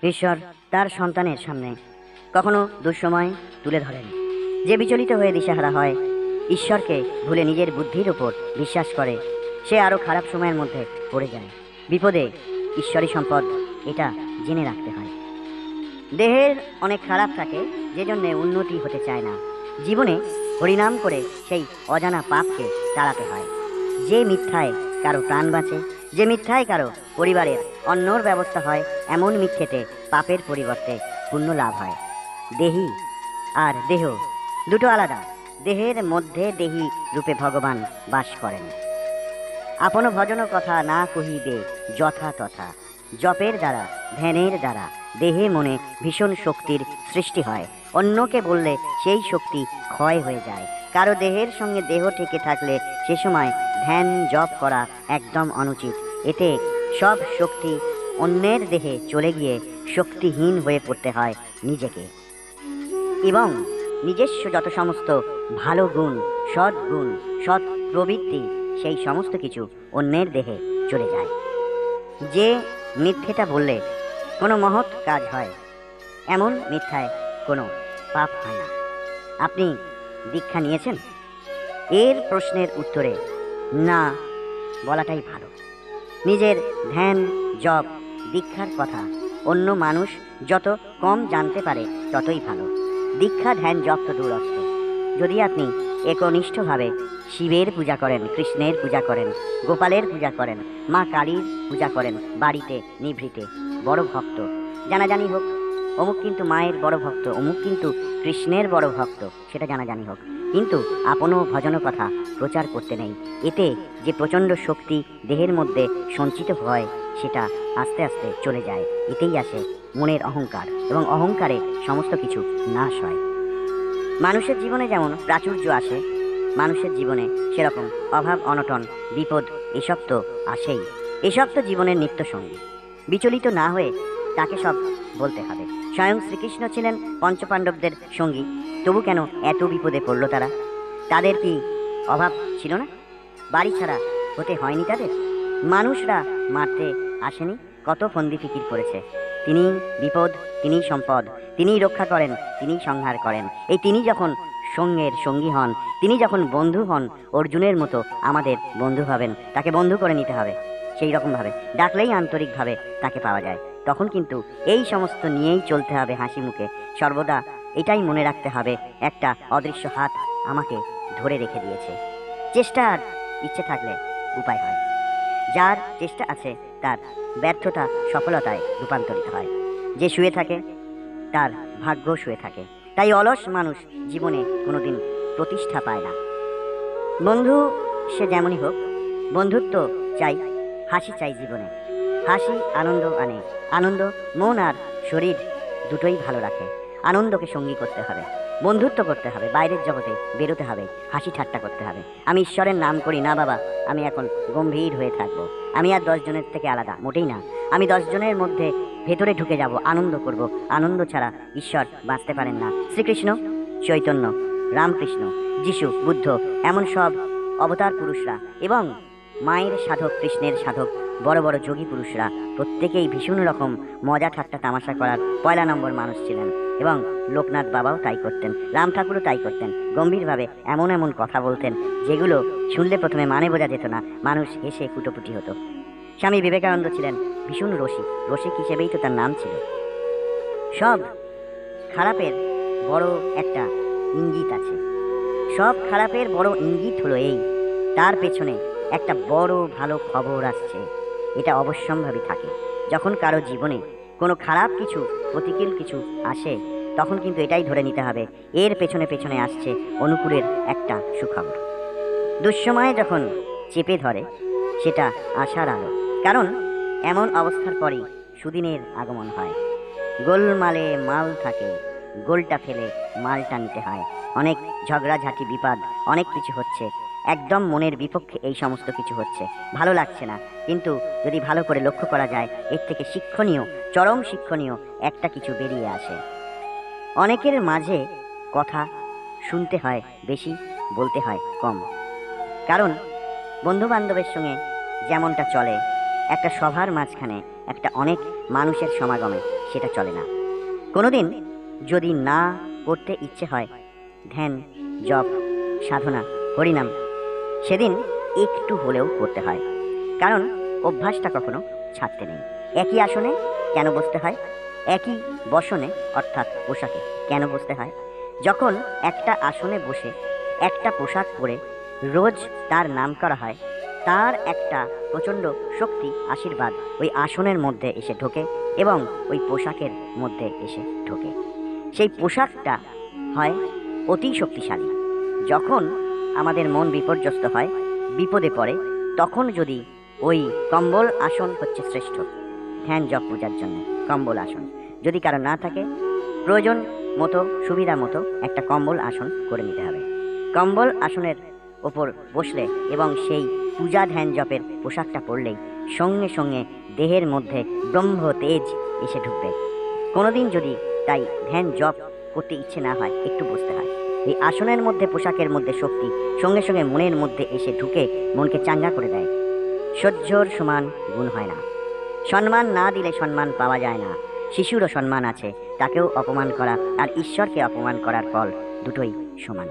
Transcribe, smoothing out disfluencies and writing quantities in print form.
ঈশ্বর তার সন্তানের সামনে কখনো দুঃসময় তুলে ধরেন। যে বিচলিত হয়ে দিশেহারা হয়, ঈশ্বরকে ভুলে নিজের বুদ্ধির উপর বিশ্বাস করে, সে আরও খারাপ সময়ের মধ্যে পড়ে যায়। বিপদে ঈশ্বরী সম্পদ, এটা জেনে রাখতে হয়। দেহের অনেক খারাপ থাকে, যে জন্যে উন্নতি হতে চায় না। জীবনে হরিনাম করে সেই অজানা পাপকে তাড়াতে হয়। যে মিথ্যায় কারো প্রাণ বাঁচে, যে মিথ্যায় কারো পরিবারের অন্যর ব্যবস্থা হয়, এমন মিথ্যেতে পাপের পরিবর্তে পুণ্য লাভ হয়। দেহি আর দেহ দুটো আলাদা। দেহের মধ্যে দেহি রূপে ভগবান বাস করেন। আপন ভজন কথা না কহিবে যথা তথা। জপের দ্বারা, ধ্যানের দ্বারা দেহে মনে ভীষণ শক্তির সৃষ্টি হয়। অন্যকে বললে সেই শক্তি ক্ষয় হয়ে যায়। কারো দেহের সঙ্গে দেহ ঠেকে থাকলে সে সময় ধ্যান জপ করা একদম অনুচিত। এতে সব শক্তি অন্যের দেহে চলে গিয়ে শক্তিহীন হয়ে পড়তে হয় নিজেকে। এবং নিজস্ব যত সমস্ত ভালো গুণ, সৎ গুণ, সৎ প্রবৃত্তি, সেই সমস্ত কিছু অন্যের দেহে চলে যায়। যে মিথ্যেটা বললে কোনো মহৎ কাজ হয়, এমন মিথ্যায় কোনো পাপ হয় না। আপনি দীক্ষা নিয়েছেন? এর প্রশ্নের উত্তরে না বলাটাই ভালো। নিজের ধ্যান, জপ, দীক্ষার কথা অন্য মানুষ যত কম জানতে পারে ততই ভালো। দীক্ষা, ধ্যান, জপ তো দূরস্থ। যদি আপনি একনিষ্ঠভাবে শিবের পূজা করেন, কৃষ্ণের পূজা করেন, গোপালের পূজা করেন, মা কালীর পূজা করেন, বাড়িতে নিভৃতে, বড় ভক্ত, জানাজানি হোক অমুক কিন্তু মায়ের বড় ভক্ত, অমুক কিন্তু কৃষ্ণের বড় ভক্ত, সেটা জানাজানি হোক, কিন্তু আপনও ভজন কথা প্রচার করতে নেই। এতে যে প্রচণ্ড শক্তি দেহের মধ্যে সঞ্চিত হয়, সেটা আস্তে আস্তে চলে যায়। এতেই আসে মনের অহংকার, এবং অহংকারে সমস্ত কিছু নাশ হয়। মানুষের জীবনে যেমন প্রাচুর্য আসে, মানুষের জীবনে সেরকম অভাব, অনটন, বিপদ, এসব তো আসেই। এসব তো জীবনের নিত্য সঙ্গী। বিচলিত না হয়ে তাকে সব বলতে হবে। স্বয়ং শ্রীকৃষ্ণ ছিলেন পঞ্চপাণ্ডবদের সঙ্গী, তবু কেন এত বিপদে পড়ল তারা? তাদের কি অভাব ছিল না? বাড়ি ছাড়া হতে হয়নি তাদের? মানুষরা মারতে আসেনি? কত ফন্দি ফিকির করেছে। তিনি বিপদ, তিনি সম্পদ, তিনিই রক্ষা করেন, তিনিই সংহার করেন। এই তিনি যখন সঙ্গের সঙ্গী হন, তিনি যখন বন্ধু হন, অর্জুনের মতো আমাদের বন্ধু হবেন। তাকে বন্ধু করে নিতে হবে। সেই রকমভাবে ডাকলেই আন্তরিকভাবে তাকে পাওয়া যায়। তখন কিন্তু এই সমস্ত নিয়েই চলতে হবে হাসি মুখে। সর্বদা এটাই মনে রাখতে হবে, একটা অদৃশ্য হাত আমাকে ধরে রেখে দিয়েছে। চেষ্টা আর ইচ্ছে থাকলে উপায় হয়। যার চেষ্টা আছে তার ব্যর্থতা সফলতায় রূপান্তরিত হয়। যে শুয়ে থাকে তার ভাগ্য শুয়ে থাকে। তাই অলস মানুষ জীবনে কোনোদিন প্রতিষ্ঠা পায় না। বন্ধু সে যেমনই হোক, বন্ধুত্ব চাই, হাসি চাই জীবনে। হাসি আনন্দ আনে। আনন্দ মন আর শরীর দুটোই ভালো রাখে। আনন্দকে সঙ্গী করতে হবে, বন্ধুত্ব করতে হবে, বাইরের জগতে বেরোতে হবে, হাসি ঠাট্টা করতে হবে। আমি ঈশ্বরের নাম করি না বাবা, আমি এখন গম্ভীর হয়ে থাকবো। আমি আর 10 জনের থেকে আলাদা, মোটেই না। আমি 10 জনের মধ্যে ভেতরে ঢুকে যাব, আনন্দ করব। আনন্দ ছাড়া ঈশ্বর বাঁচতে পারেন না। শ্রীকৃষ্ণ, চৈতন্য, রামকৃষ্ণ, যিশু, বুদ্ধ, এমন সব অবতার পুরুষরা এবং মায়ের সাধক, কৃষ্ণের সাধক, বড় বড় যোগী পুরুষরা প্রত্যেকেই ভীষণ রকম মজা ঠাট্টা তামাশা করার পয়লা নম্বর মানুষ ছিলেন। এবং লোকনাথ বাবাও তাই করতেন, রাম ঠাকুরও তাই করতেন। গম্ভীরভাবে এমন এমন কথা বলতেন যেগুলো শুনলে প্রথমে মানে বোঝা যেত না, মানুষ হেসে কুটোপুটি হতো। স্বামী বিবেকানন্দ ছিলেন ভীষণ রসিক, রসিক হিসেবেই তো তার নাম ছিল। সব খারাপের বড় একটা ইঙ্গিত আছে। সব খারাপের বড় ইঙ্গিত হলো এই, তার পেছনে একটা বড় ভালো খবর আসছে। এটা অবশ্যম্ভাবী থাকে। যখন কারো জীবনে কোনো খারাপ কিছু, প্রতিকূল কিছু আসে, তখন কিন্তু এটাই ধরে নিতে হবে, এর পেছনে পেছনে আসছে অনুকূলের একটা সুখবর। দুঃসময়ে যখন চেপে ধরে, সেটা আশার আলো। কারণ এমন অবস্থার পরই সুদিনের আগমন হয়। গোলমালে মাল থাকে, গোলটা ফেলে মালটা নিতে হয়। অনেক ঝগড়াঝাঁটি, বিবাদ, অনেক কিছু হচ্ছে, একদম মনের বিপক্ষে এই সমস্ত কিছু হচ্ছে, ভালো লাগছে না। কিন্তু যদি ভালো করে লক্ষ্য করা যায়, এর থেকে শিক্ষণীয়, চরম শিক্ষণীয় একটা কিছু বেরিয়ে আসে। অনেকের মাঝে কথা শুনতে হয় বেশি, বলতে হয় কম। কারণ বন্ধু বান্ধবের সঙ্গে যেমনটা চলে, একটা সভার মাঝখানে একটা অনেক মানুষের সমাগমে সেটা চলে না। কোনোদিন যদি না করতে ইচ্ছে হয় ধ্যান, জপ, সাধনা, হরিনাম, সেদিন একটু হলেও করতে হয়, কারণ অভ্যাসটা কখনো ছাড়তে নেই। একই আসনে কেন বসতে হয়? একই বসনে অর্থাৎ পোশাকে কেন বসতে হয়? যখন একটা আসনে বসে একটা পোশাক পরে রোজ তার নাম করা হয়, তার একটা প্রচণ্ড শক্তি, আশীর্বাদ ওই আসনের মধ্যে এসে ঢোকে এবং ওই পোশাকের মধ্যে এসে ঢোকে। সেই পোশাকটা হয় অতি শক্তিশালী। যখন আমাদের মন বিপর্যস্ত হয়, বিপদে পড়ে, তখন যদি ওই কম্বল আসন হচ্ছে শ্রেষ্ঠ ধ্যান জপ পূজার জন্য। কম্বল আসন যদি কারো না থাকে, প্রয়োজন মতো সুবিধা মতো একটা কম্বল আসন করে নিতে হবে। কম্বল আসনের ওপর বসলে এবং সেই পূজা ধ্যান জপের পোশাকটা পরলেই সঙ্গে সঙ্গে দেহের মধ্যে ব্রহ্ম তেজ এসে ঢুকবে। কোনোদিন যদি তাই ধ্যান জপ করতে ইচ্ছে না হয়, একটু বসতে হয়। এই আসনের মধ্যে পোশাকের মধ্যে শক্তি সঙ্গে সঙ্গে মনের মধ্যে এসে ঢুকে মনকে চাঙ্গা করে দেয়। সহ্যর সমান গুণ হয় না। সম্মান না দিলে সম্মান পাওয়া যায় না। শিশুরও সম্মান আছে, তাকেও অপমান করা আর ঈশ্বরকে অপমান করার ফল দুটোই সমান।